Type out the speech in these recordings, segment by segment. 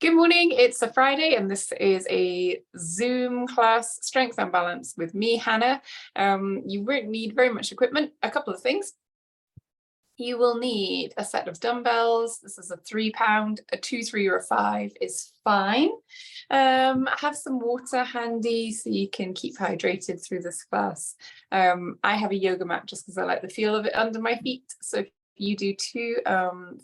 Good morning, it's a Friday and this is a Zoom class, Strength and Balance with me, Hannah. You won't need very much equipment, a couple of things. You will need a set of dumbbells. This is a £3, a 2, 3 or a 5 is fine. Have some water handy so you can keep hydrated through this class. I have a yoga mat just because I like the feel of it under my feet. So if you do too,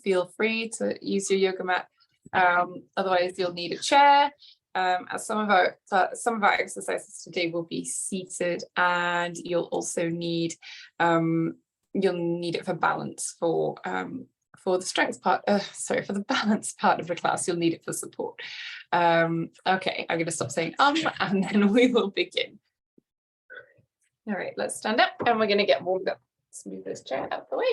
feel free to use your yoga mat. Otherwise you'll need a chair. As some of our exercises today will be seated, and you'll also need it for balance for the strength part, for the balance part of the class. You'll need it for support. Okay, I'm going to stop saying and then we will begin. All right, let's stand up and we're going to get warmed up. Let's move this chair out of the way.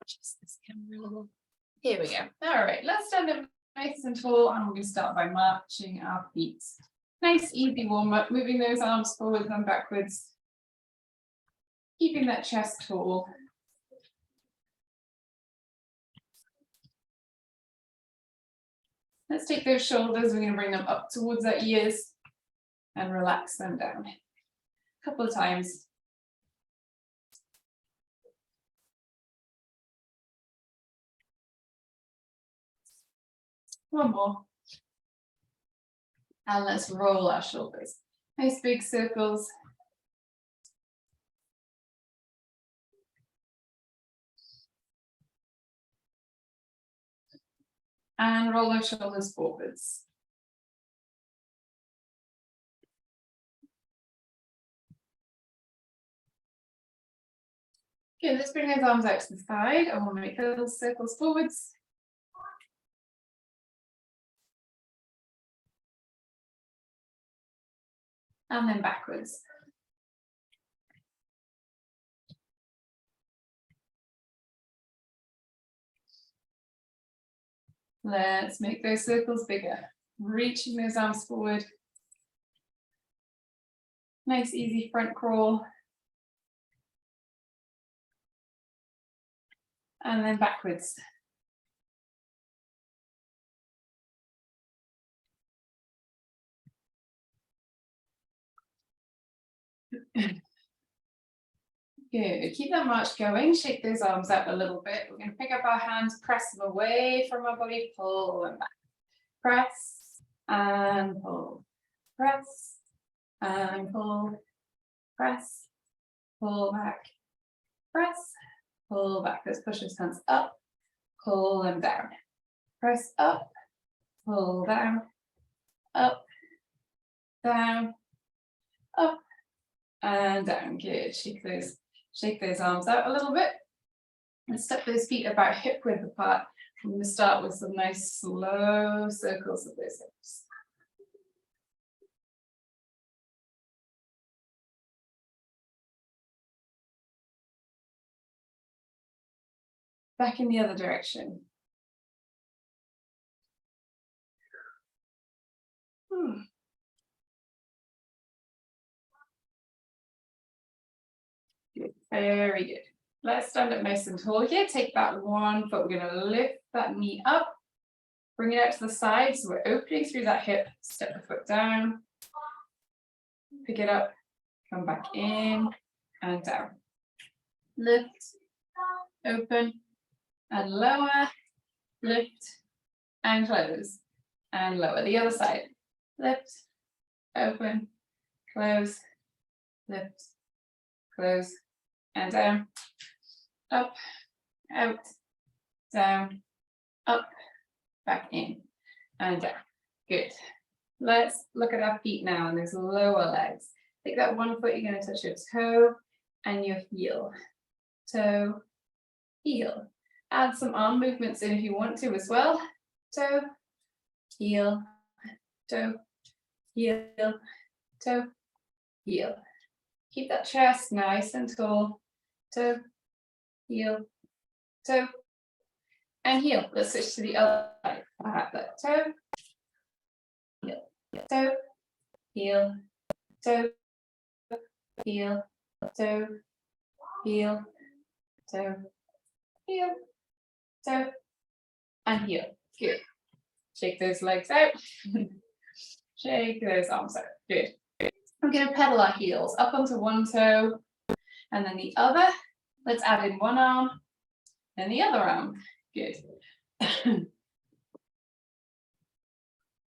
Just this camera a little. Here we go. All right, let's stand up nice and tall, and we're going to start by marching our feet. Nice, easy warm up, moving those arms forwards and backwards, keeping that chest tall. Let's take those shoulders, we're going to bring them up towards our ears and relax them down. A couple of times. One more. And let's roll our shoulders. Nice big circles. And roll our shoulders forwards. Okay, let's bring those arms out to the side. I want to make little circles forwards. And then backwards. Let's make those circles bigger. Reaching those arms forward. Nice, easy front crawl. And then backwards. Good, keep that march going, shake those arms out a little bit. We're going to pick up our hands, press them away from our body, pull them back. Press and pull, press and pull, press, pull back, press, pull back. Let's push those hands up, pull them down. Press up, pull down, up, down, up, and down. Good, shake those arms out a little bit and step those feet about hip width apart. I'm going to start with some nice slow circles of those hips. Back in the other direction. Good. Very good. Let's stand up nice and tall here. Take that one foot. We're going to lift that knee up. Bring it out to the side. So we're opening through that hip. Step the foot down. Pick it up. Come back in and down. Lift. Open. And lower. Lift. And close. And lower. The other side. Lift. Open. Close. Lift. Close. And down, up, out, down, up, back in, and down. Good. Let's look at our feet now and those lower legs. Take that one foot, you're going to touch your toe and your heel. Toe, heel. Add some arm movements in if you want to as well. Toe, heel, toe, heel, toe, heel. Keep that chest nice and tall. Toe, heel, toe, and heel. Let's switch to the other side. I have that toe, heel, toe, heel, toe, heel, toe, heel, toe, heel, toe, and heel. Good. Shake those legs out. Shake those arms out. Good. We're going to pedal our heels up onto one toe and then the other. Let's add in one arm and the other arm. Good.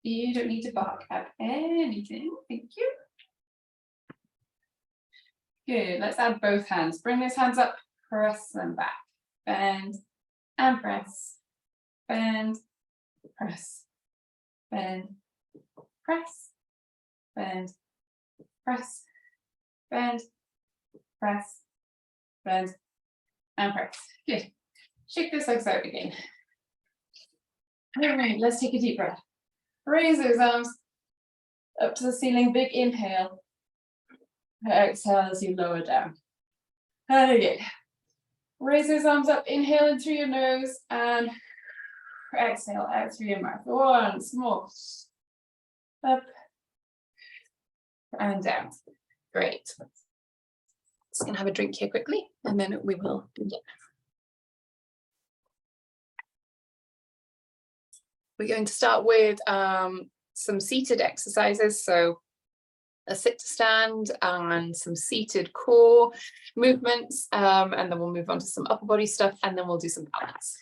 You don't need to bark at anything. Thank you. Good. Let's add both hands. Bring those hands up, press them back. Bend and press. Bend, press. Bend, press. Bend, press. Bend, press. Bend, and press. Good. Shake those legs out again. All right, let's take a deep breath. Raise those arms up to the ceiling. Big inhale. Exhale as you lower down. And again. Raise those arms up. Inhale in through your nose and exhale out through your mouth. Once more. Up and down. Great. Just going to have a drink here quickly and then we will begin. We're going to start with some seated exercises. So a sit to stand and some seated core movements. And then we'll move on to some upper body stuff and then we'll do some balance.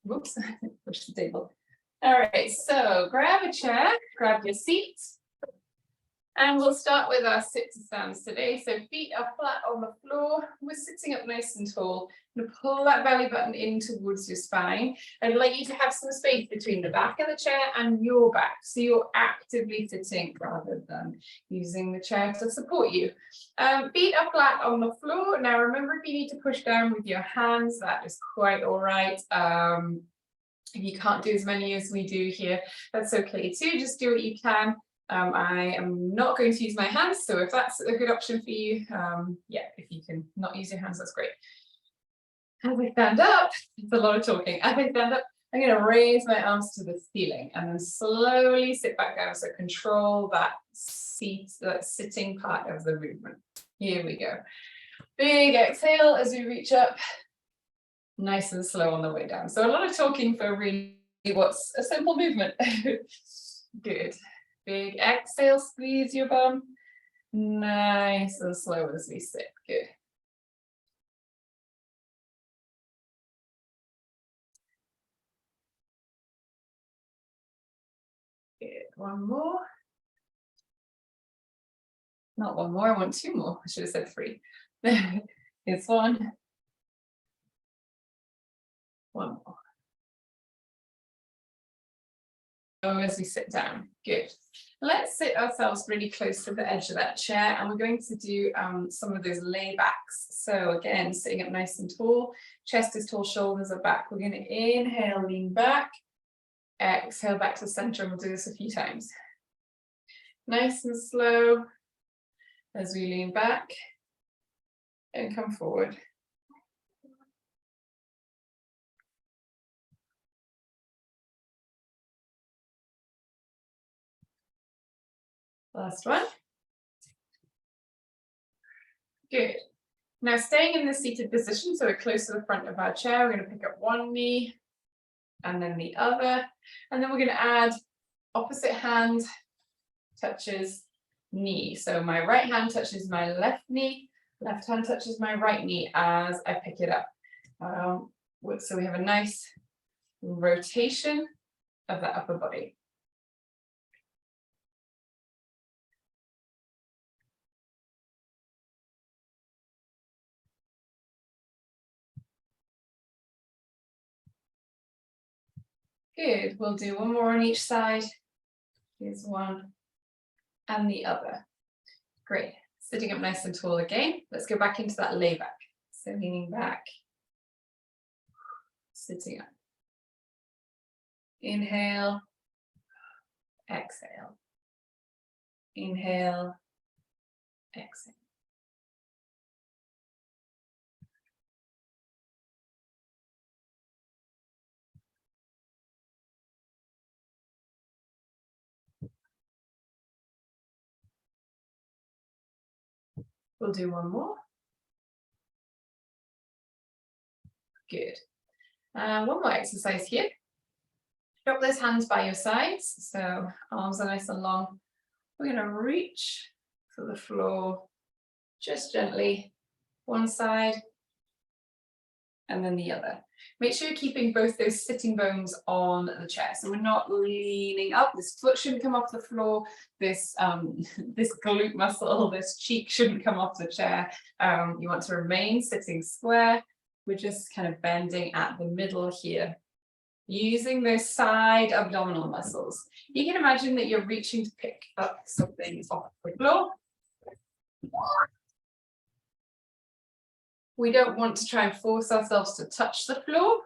Whoops, push the table. All right, so grab a chair, grab your seat. And we'll start with our sit to stands today. So feet are flat on the floor. We're sitting up nice and tall. I'm going to pull that belly button in towards your spine. I'd like you to have some space between the back of the chair and your back. So you're actively sitting rather than using the chair to support you. Feet are flat on the floor. Now remember, if you need to push down with your hands, that is quite all right. If you can't do as many as we do here, that's okay too. Just do what you can. I am not going to use my hands, so if that's a good option for you, yeah, if you can not use your hands, that's great. As I stand up, it's a lot of talking. As I stand up, I'm going to raise my arms to the ceiling and then slowly sit back down. So control that seat, that sitting part of the movement. Here we go. Big exhale as we reach up, nice and slow on the way down. So a lot of talking for really what's a simple movement. Good. Big exhale, squeeze your bum. Nice and slow as we sit. Good. Good. One more. Not one more, I want two more. I should have said three. It's one. One more. Oh, as we sit down. Good. Let's sit ourselves really close to the edge of that chair and we're going to do some of those laybacks. So again, sitting up nice and tall, chest is tall, shoulders are back. We're going to inhale, lean back, exhale back to the center, and we'll do this a few times. Nice and slow as we lean back and come forward. Last one. Good. Now staying in the seated position, so we're close to the front of our chair, we're going to pick up one knee and then the other, and then we're going to add opposite hand touches knee. So my right hand touches my left knee, left hand touches my right knee as I pick it up. So we have a nice rotation of that upper body. Good, we'll do one more on each side. Here's one and the other. Great, sitting up nice and tall again. Let's go back into that layback. So leaning back, sitting up. Inhale, exhale. Inhale, exhale. We'll do one more. Good. One more exercise here. Drop those hands by your sides, so arms are nice and long. We're going to reach for the floor, just gently, one side and then the other. Make sure you're keeping both those sitting bones on the chair, so we're not leaning up. This foot shouldn't come off the floor. This this glute muscle, this cheek shouldn't come off the chair. You want to remain sitting square. We're just kind of bending at the middle here, using those side abdominal muscles. You can imagine that you're reaching to pick up something off the floor. We don't want to try and force ourselves to touch the floor.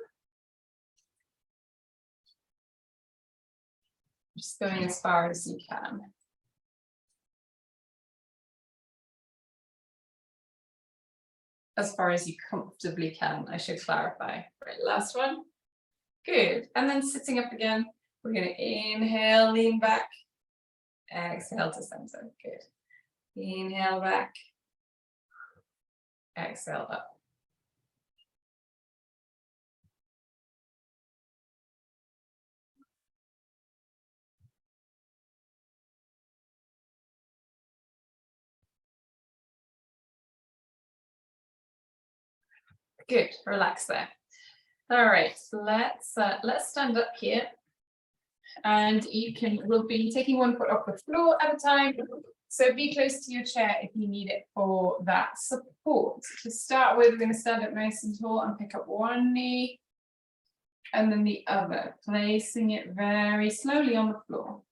Just going as far as you can. As far as you comfortably can, I should clarify. Right, last one. Good. And then sitting up again, we're going to inhale, lean back. Exhale to center. Good. Inhale back. Exhale up. Good. Relax there. All right. So let's stand up here. And we'll be taking one foot off the floor at a time. So be close to your chair if you need it for that support. To start with, we're going to stand up nice and tall and pick up one knee and then the other, placing it very slowly on the floor.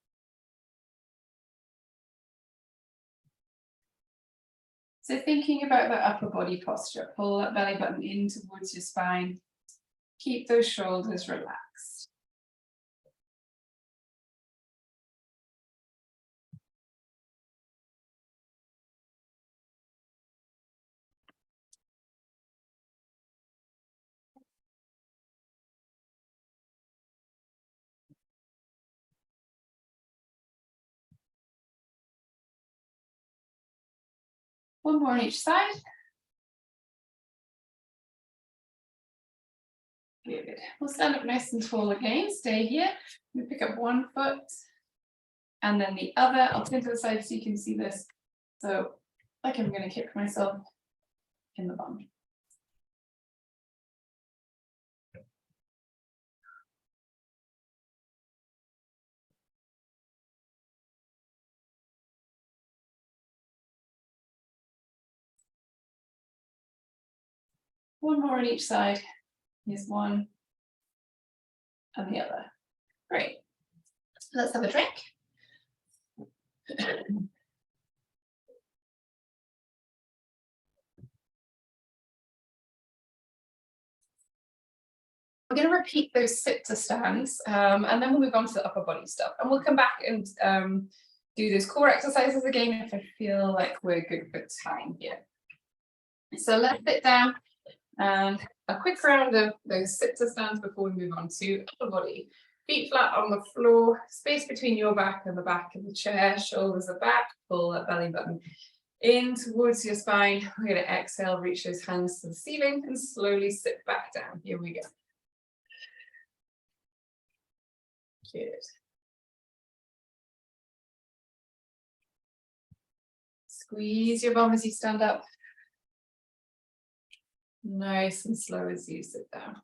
So thinking about that upper body posture, pull that belly button in towards your spine. Keep those shoulders relaxed. One more on each side. Good. We'll stand up nice and tall again. Stay here. We pick up one foot and then the other. I'll turn to the side so you can see this. So, like I'm going to kick myself in the bum. One more on each side. Here's one and the other. Great. Let's have a drink. We're going to repeat those sit to stands, and then we'll move on to the upper body stuff. And we'll come back and do those core exercises again if I feel like we're good for time here. So let's sit down and a quick round of those sit to stands before we move on to upper body. Feet flat on the floor, space between your back and the back of the chair, shoulders are back, pull that belly button in towards your spine. We're going to exhale, reach those hands to the ceiling and slowly sit back down. Here we go. Good. Squeeze your bum as you stand up. Nice and slow as you sit down.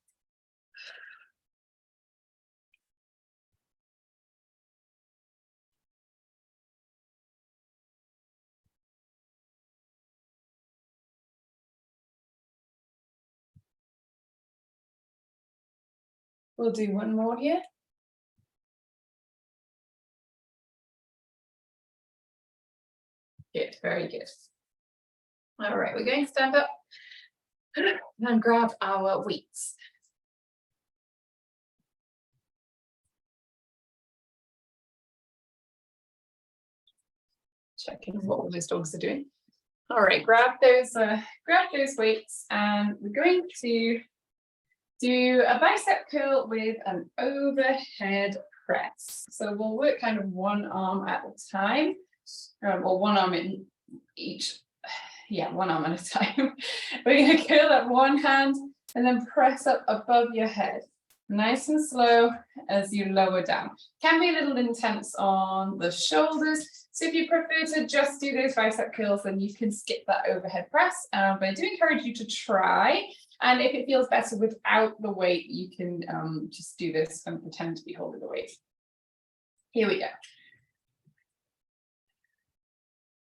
We'll do one more here. Good, very good. All right, we're going to stand up and grab our weights. Checking what all those dogs are doing. All right, grab those weights, and we're going to do a bicep curl with an overhead press. So we'll work kind of one arm at a time, or one arm in each. Yeah, one arm at a time. We're going to curl up one hand and then press up above your head. Nice and slow as you lower down. Can be a little intense on the shoulders. So if you prefer to just do those bicep curls, then you can skip that overhead press. But I do encourage you to try. And if it feels better without the weight, you can just do this and pretend to be holding the weight. Here we go.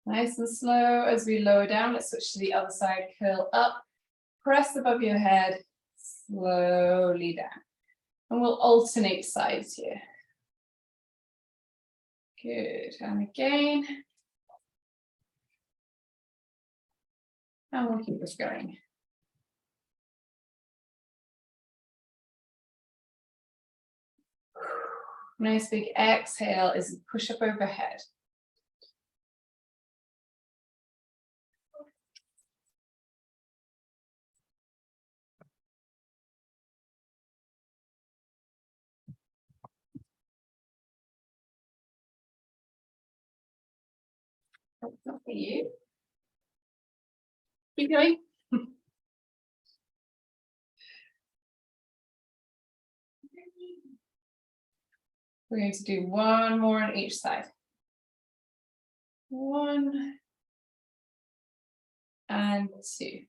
Nice and slow as we lower down. Let's switch to the other side. Curl up, press above your head, slowly down. And we'll alternate sides here. Good, and again. And we'll keep this going. Nice big exhale as you push up overhead. That's not for you. Keep going. We're going to do one more on each side. 1 and 2.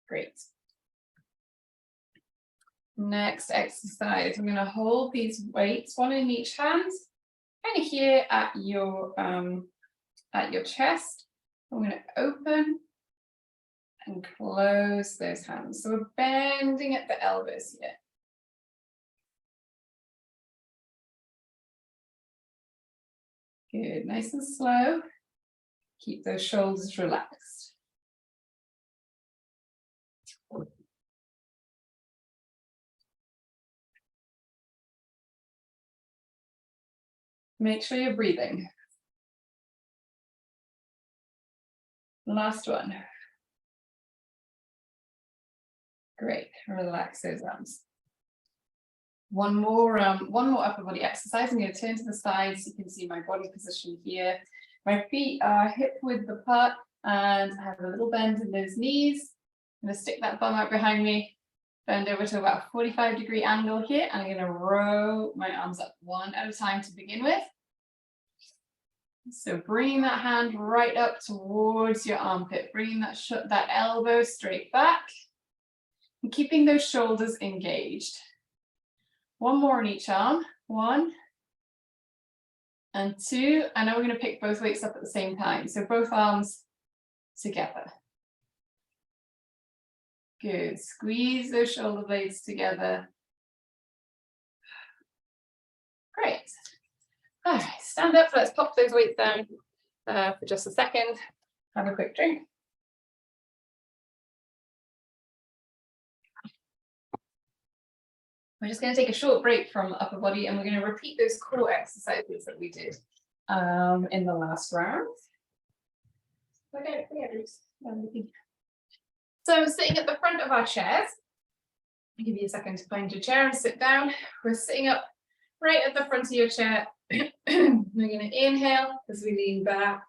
Great. Next exercise, we're going to hold these weights, one in each hand, kind of here at your chest. I'm going to open and close those hands. So we're bending at the elbows here. Good, nice and slow. Keep those shoulders relaxed. Make sure you're breathing. Last one. Great, relax those arms. One more upper body exercise. I'm going to turn to the side so you can see my body position here. My feet are hip width apart and I have a little bend in those knees. I'm going to stick that bum out behind me, bend over to about a 45-degree angle here, and I'm going to row my arms up one at a time to begin with. So bringing that hand right up towards your armpit, bringing that elbow straight back, and keeping those shoulders engaged. One more on each arm. 1 and 2. And now we're going to pick both weights up at the same time. So both arms together. Good. Squeeze those shoulder blades together. Great. All right, stand up. Let's pop those weights down for just a second. Have a quick drink. We're just going to take a short break from the upper body and we're going to repeat those core exercises that we did in the last round. So sitting at the front of our chairs, I'll give you a second to find your chair and sit down. We're sitting up right at the front of your chair. We're going to inhale as we lean back,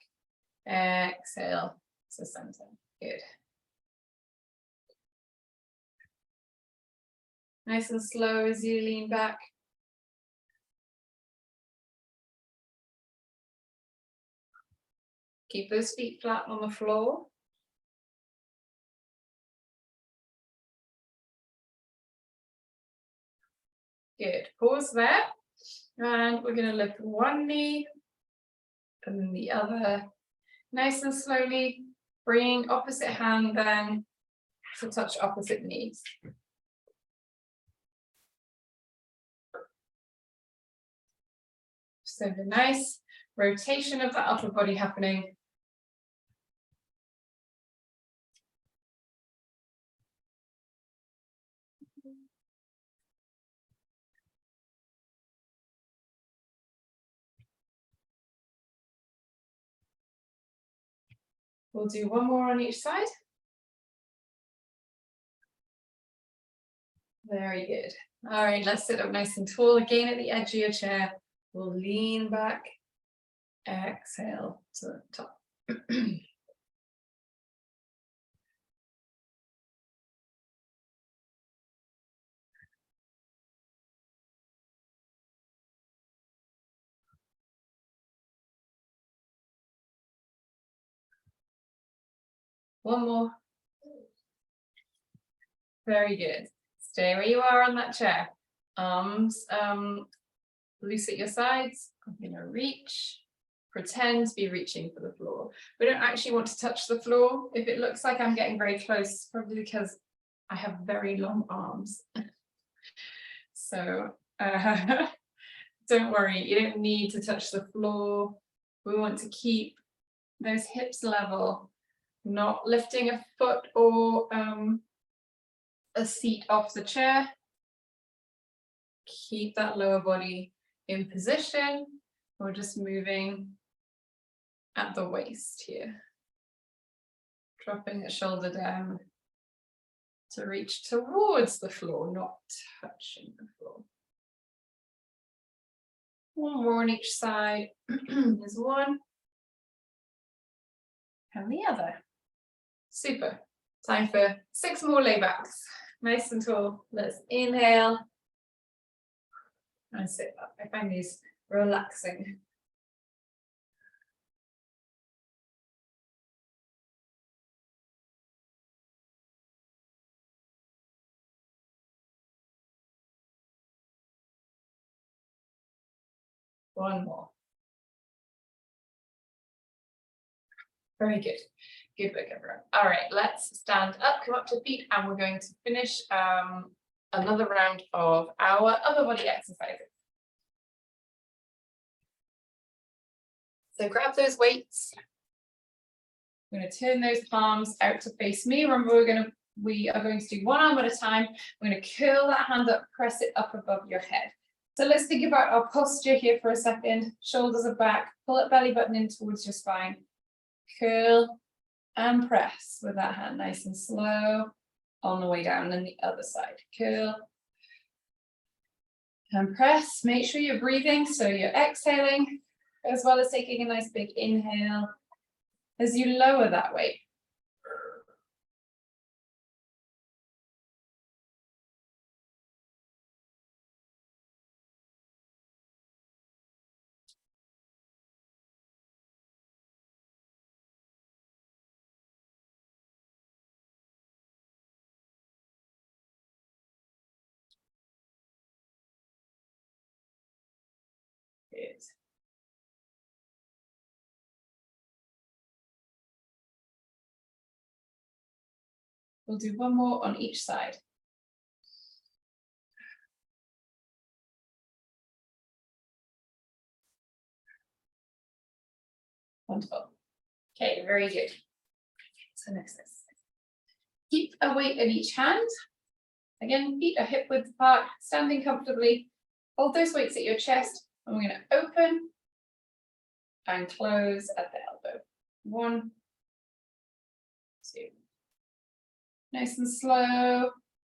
exhale to center. Good. Nice and slow as you lean back. Keep those feet flat on the floor. Good. Pause there. And we're going to lift one knee and then the other. Nice and slowly bring opposite hand then to touch opposite knees. So the nice rotation of the upper body happening. We'll do one more on each side. Very good. All right, let's sit up nice and tall again at the edge of your chair. We'll lean back, exhale to the top. One more. Very good. Stay where you are on that chair. Arms loose at your sides. I'm going to reach. Pretend to be reaching for the floor. We don't actually want to touch the floor. If it looks like I'm getting very close, probably because I have very long arms. So don't worry, you don't need to touch the floor. We want to keep those hips level, not lifting a foot or a seat off the chair. Keep that lower body in position. We're just moving at the waist here. Dropping the shoulder down to reach towards the floor, not touching the floor. One more on each side. There's one. And the other. Super. Time for 6 more laybacks. Nice and tall. Let's inhale. And sit up. I find these relaxing. One more. Very good. Good work, everyone. All right, let's stand up, come up to feet, and we're going to finish another round of our upper body exercises. So grab those weights. I'm going to turn those palms out to face me. Remember, we are going to do one arm at a time. We're going to curl that hand up, press it up above your head. So let's think about our posture here for a second. Shoulders are back, pull that belly button in towards your spine. Curl and press with that hand, nice and slow, on the way down, and the other side. Curl and press. Make sure you're breathing, so you're exhaling, as well as taking a nice big inhale as you lower that weight. Good. We'll do one more on each side. Wonderful. Okay, very good. So next exercise. Keep a weight in each hand. Again, feet are hip width apart, standing comfortably. Hold those weights at your chest, and we're going to open and close at the elbow. 1, 2. Nice and slow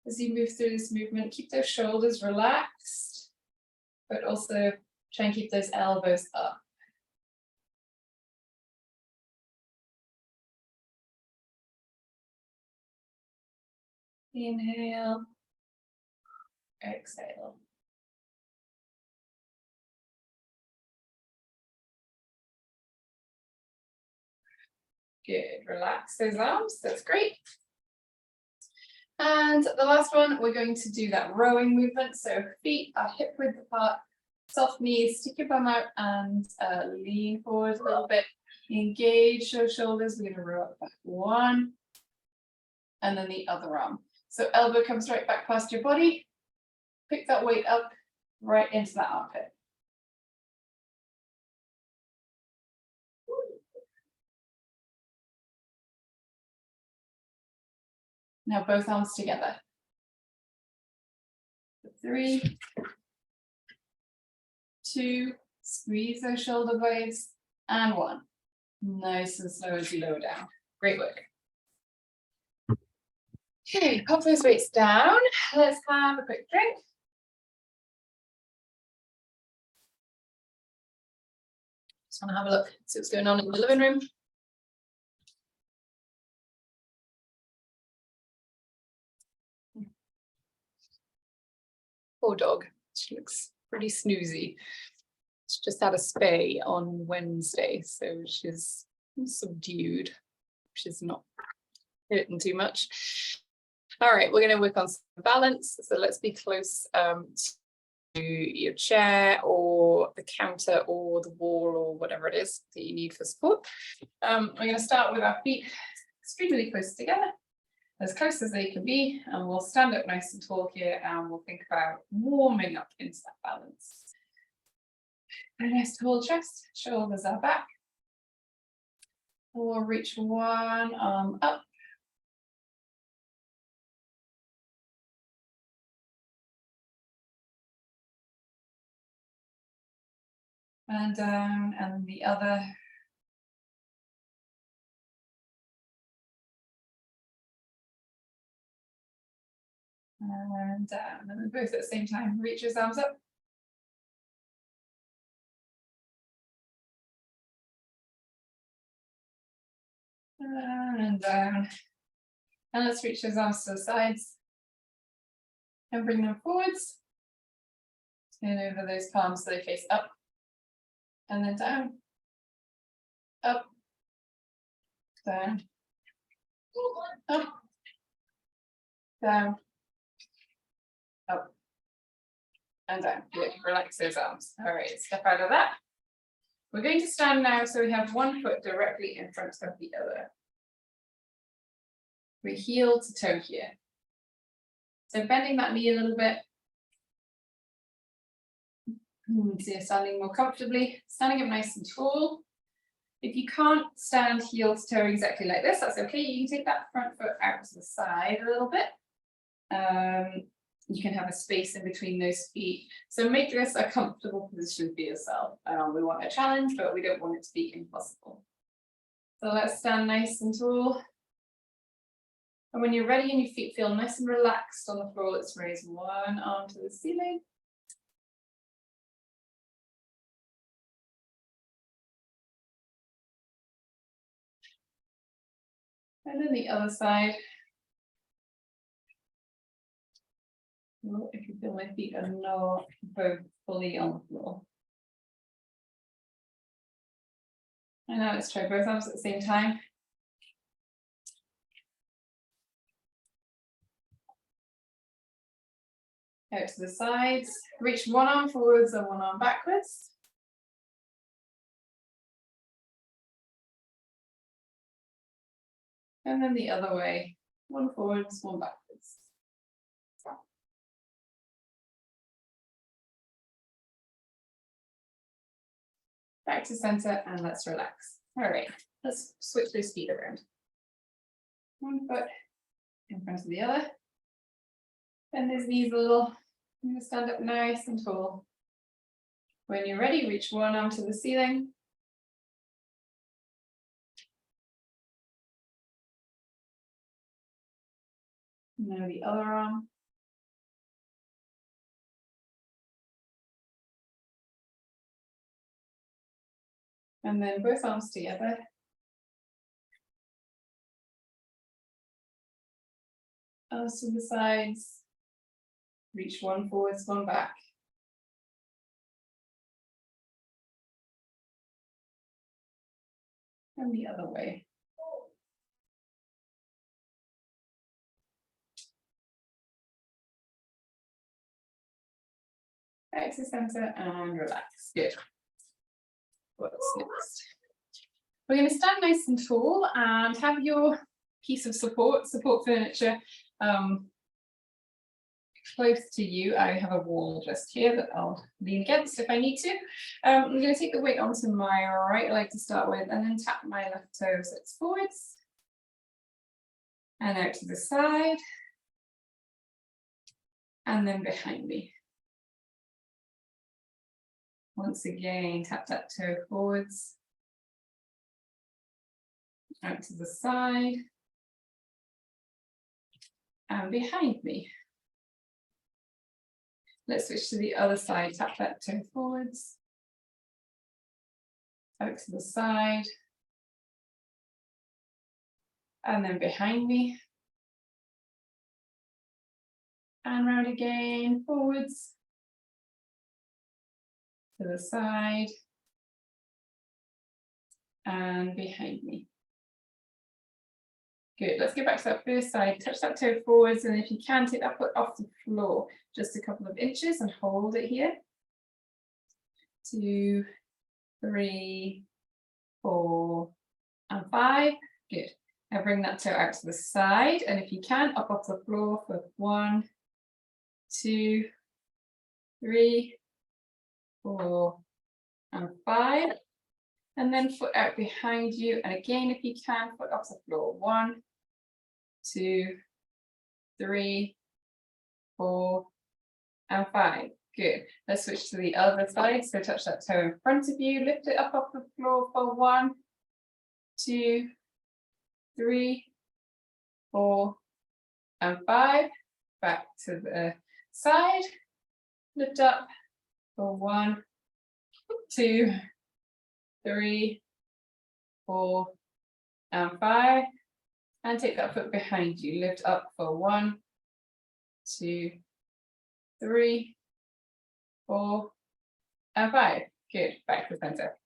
as you move through this movement. Keep those shoulders relaxed, but also try and keep those elbows up. Inhale, exhale. Good, relax those arms, that's great. And the last one, we're going to do that rowing movement. So feet are hip width apart, soft knees, stick your bum out and lean forward a little bit. Engage those shoulders, we're gonna row up back 1, and then the other arm. So elbow comes right back past your body, pick that weight up right into that armpit. Now both arms together. 3, 2, squeeze those shoulder blades, and 1. Nice and slow as you lower down. Great work. Okay, pop those weights down. Let's have a quick drink. Just want to have a look, see what's going on in the living room. Poor dog, she looks pretty snoozy. She just had a spay on Wednesday, so she's subdued, which is not hurting too much. All right, we're going to work on some balance. So let's be close to your chair or the counter or the wall or whatever it is that you need for support. We're going to start with our feet extremely close together, as close as they can be, and we'll stand up nice and tall here, and we'll think about warming up into that balance. A nice tall chest, shoulders are back. We'll reach one arm up. And down, and the other. And down, and then both at the same time, reach your arms up. And down. And let's reach those arms to the sides. And bring them forwards. Turn over those palms so they face up. And then down. Up. Down. Up. Down. Up. And down. Good. Relax those arms. All right, step out of that. We're going to stand now so we have one foot directly in front of the other. We're heel to toe here. So bending that knee a little bit. So you're standing more comfortably, standing up nice and tall. If you can't stand heel to toe exactly like this, that's okay. You can take that front foot out to the side a little bit. You can have a space in between those feet. So make this a comfortable position for yourself. We want a challenge, but we don't want it to be impossible. So let's stand nice and tall. And when you're ready and your feet feel nice and relaxed on the floor, let's raise one arm to the ceiling. And then the other side. If you feel my feet are not both fully on the floor. And now let's try both arms at the same time. Out to the sides. Reach one arm forwards and one arm backwards. And then the other way. One forwards, one backwards. Back to center and let's relax. All right, let's switch those feet around. One foot in front of the other. Bend those knees a little. I'm going to stand up nice and tall. When you're ready, reach one arm to the ceiling. Now the other arm. And then both arms together. Arms to the sides. Reach one forwards, one back. And the other way. Back to center and relax. Good. What's next? We're going to stand nice and tall and have your piece of support furniture close to you. I have a wall just here that I'll lean against if I need to. I'm going to take the weight onto my right leg to start with and then tap my left toe so it's forwards. And out to the side. And then behind me. Once again, tap that toe forwards. Out to the side. And behind me. Let's switch to the other side. Tap that toe forwards. Out to the side. And then behind me. And round again, forwards. To the side. And behind me. Good. Let's go back to that first side. Touch that toe forwards, and if you can, take that foot off the floor just a couple of inches and hold it here. 2, 3, 4, and 5. Good. Now bring that toe out to the side, and if you can, up off the floor for 1, 2, 3, 4, and 5. And then foot out behind you, and again, if you can, foot off the floor. 1, 2, 3, 4, and 5. Good. Let's switch to the other side. So touch that toe in front of you, lift it up off the floor for 1, 2, 3, 4, and 5. Back to the side. Lift up for 1, 2, 3, 4, and 5. And take that foot behind you. Lift up for 1, 2, 3, 4, and 5. Good. Back to center.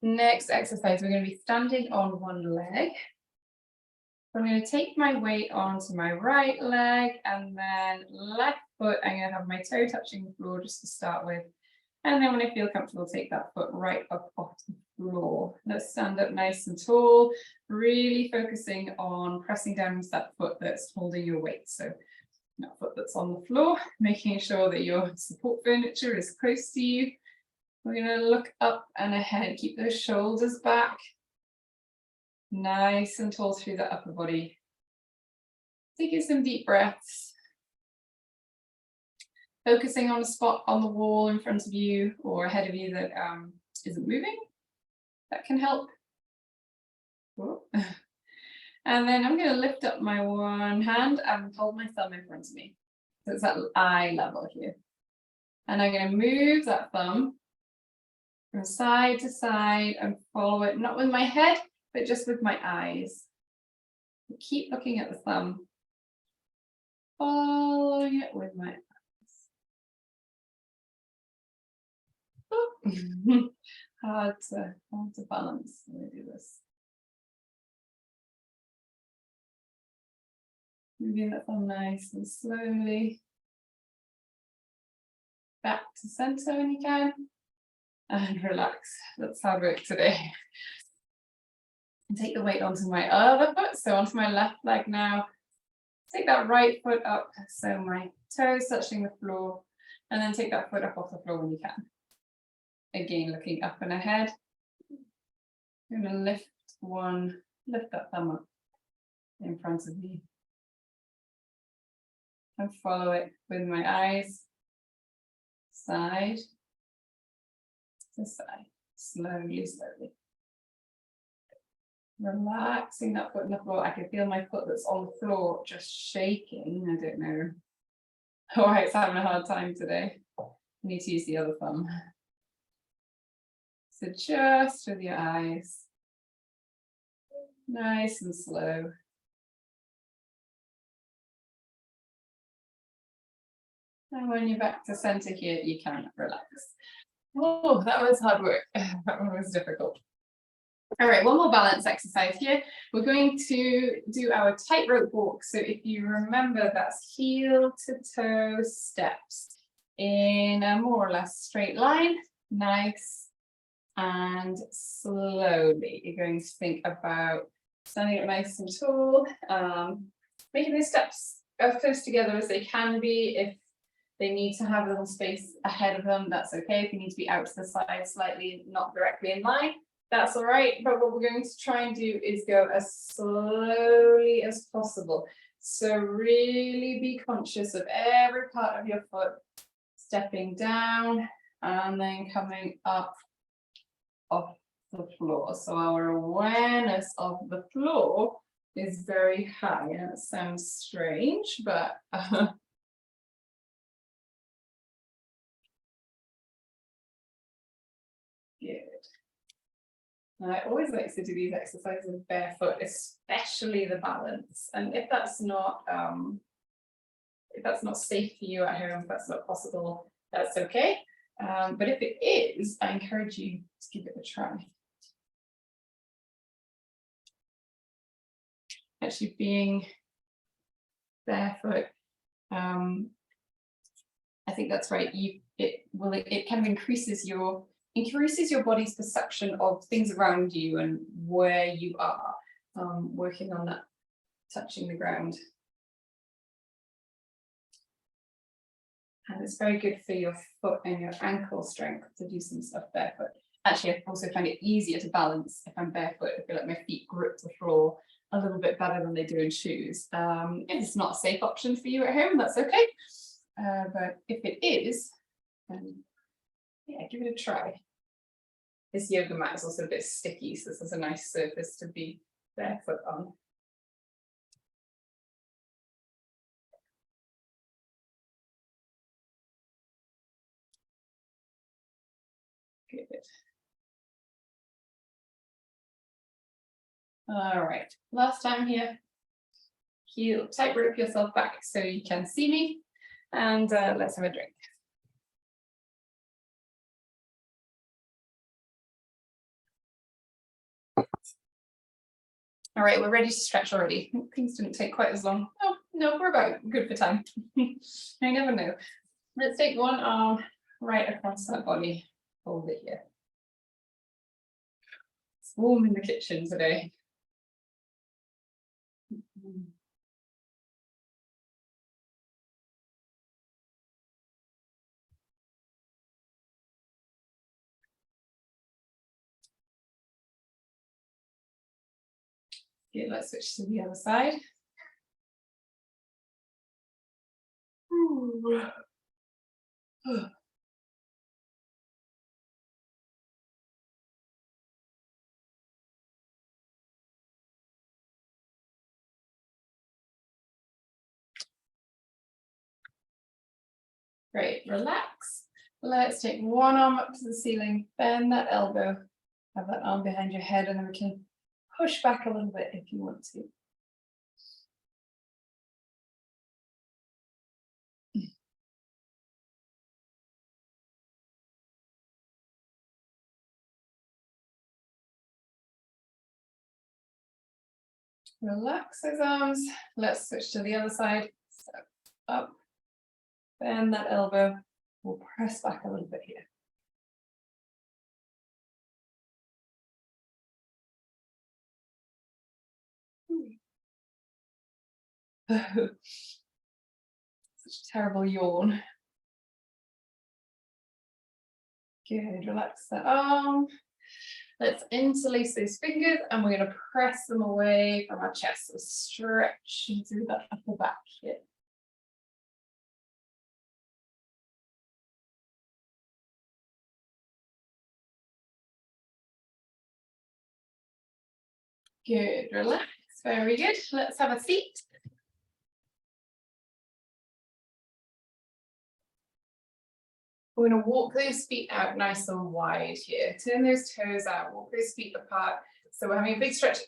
Next exercise, we're going to be standing on one leg. I'm going to take my weight onto my right leg, and then left foot, I'm going to have my toe touching the floor just to start with. And then when I feel comfortable, take that foot right up off the floor. Let's stand up nice and tall, really focusing on pressing down into that foot that's holding your weight. So that foot that's on the floor, making sure that your support furniture is close to you. We're going to look up and ahead, keep those shoulders back. Nice and tall through the upper body. Taking some deep breaths. Focusing on a spot on the wall in front of you or ahead of you that isn't moving. That can help. Whoa. And then I'm going to lift up my one hand and hold my thumb in front of me. So it's at eye level here. And I'm going to move that thumb from side to side and follow it, not with my head, but just with my eyes. Keep looking at the thumb, following it with my eyes. hard to balance when we do this. Moving that thumb nice and slowly back to center when you can, and relax. That's hard work today. And take the weight onto my other foot, so onto my left leg now. Take that right foot up, so my toes touching the floor, and then take that foot up off the floor when you can. Again, looking up and ahead. I'm going to lift that thumb up in front of me. And follow it with my eyes, side to side, slowly, slowly. Relaxing that foot on the floor. I can feel my foot that's on the floor just shaking. I don't know why it's having a hard time today. I need to use the other thumb. So just with your eyes, nice and slow. And when you're back to center here, you can relax. Oh, that was hard work. That one was difficult. All right, one more balance exercise here. We're going to do our tightrope walk. So if you remember, that's heel to toe steps in a more or less straight line, nice and slowly. You're going to think about standing up nice and tall, making those steps as close together as they can be. If they need to have a little space ahead of them, that's okay. If you need to be out to the side slightly, not directly in line, that's all right. But what we're going to try and do is go as slowly as possible. So really be conscious of every part of your foot stepping down and then coming up off the floor. So our awareness of the floor is very high. And it sounds strange, but good. Now, I always like to do these exercises barefoot, especially the balance. And if that's not safe for you at home, if that's not possible, that's okay. But if it is, I encourage you to give it a try. actually being barefoot. I think that's right. It kind of increases your body's perception of things around you and where you are, working on that, touching the ground. And it's very good for your foot and your ankle strength to do some stuff barefoot. Actually, I also find it easier to balance if I'm barefoot. I feel like my feet grip the floor a little bit better than they do in shoes. If it's not a safe option for you at home, that's okay. But if it is, then yeah, give it a try. This yoga mat is also a bit sticky, so this is a nice surface to be barefoot on. Good. All right, last time here. Heel, tightrope yourself back so you can see me, and let's have a drink. All right, we're ready to stretch already. Things didn't take quite as long. Oh, no, we're about good for time. I never know. Let's take one arm right across that body. Hold it here. It's warm in the kitchen today. Okay, let's switch to the other side. Great, relax. Let's take one arm up to the ceiling, bend that elbow, have that arm behind your head, and then we can push back a little bit if you want to. Relax those arms. Let's switch to the other side. So up, bend that elbow. We'll press back a little bit here. Such a terrible yawn. Good, relax that arm. Let's interlace those fingers and we're going to press them away from our chest. So stretching through that upper back here. Good, relax, very good. Let's have a seat. We're going to walk those feet out nice and wide here. Turn those toes out, walk those feet apart. So we're having a big stretch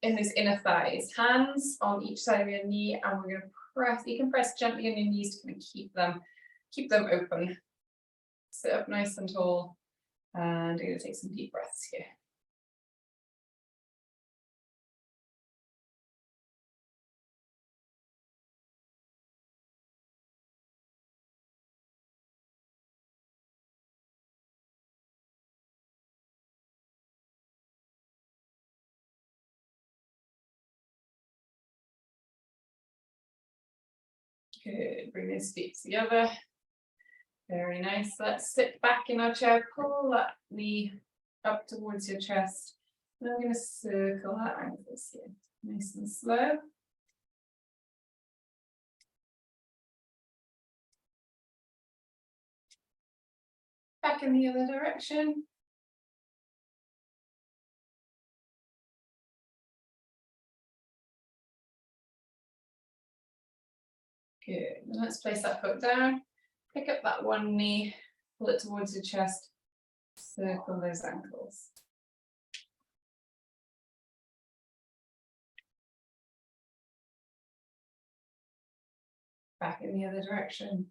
in those inner thighs. Hands on each side of your knee, and we're going to press. You can press gently on your knees to kind of keep them open. Sit up nice and tall, and we're going to take some deep breaths here. Good, bring those feet together. Very nice. Let's sit back in our chair, pull that knee up towards your chest. And I'm going to circle our ankles here, nice and slow. Back in the other direction. Good. And let's place that foot down. Pick up that one knee, pull it towards your chest, circle those ankles. Back in the other direction.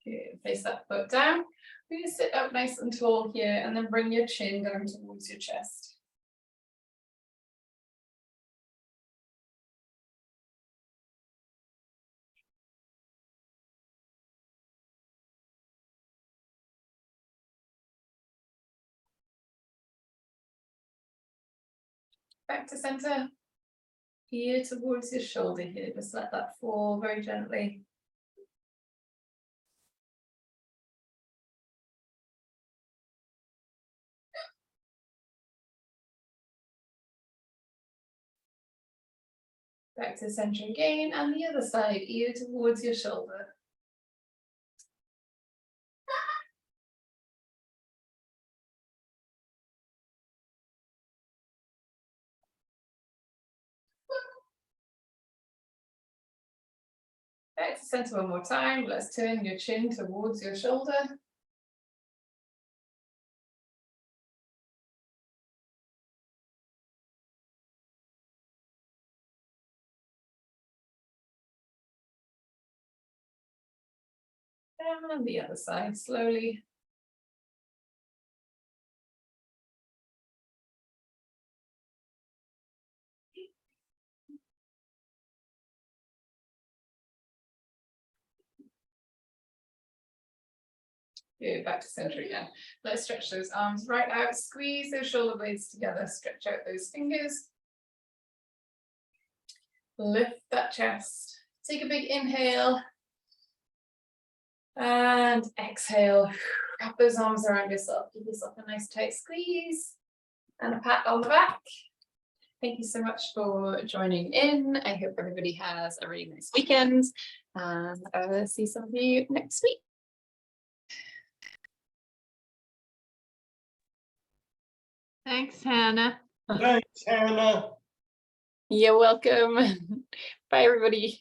Good. Place that foot down. We're going to sit up nice and tall here and then bring your chin down towards your chest. Back to center. Here towards your shoulder here. Just let that fall very gently. Back to center again, and the other side, ear towards your shoulder. Back to center one more time. Let's turn your chin towards your shoulder. And the other side, slowly. Good, back to center again. Let's stretch those arms right out, squeeze those shoulder blades together, stretch out those fingers. Lift that chest. Take a big inhale. And exhale. Wrap those arms around yourself. Give yourself a nice tight squeeze. And a pat on the back. Thank you so much for joining in. I hope everybody has a really nice weekend. And I will see some of you next week. Thanks, Hannah. Thanks, Hannah. You're welcome. Bye, everybody.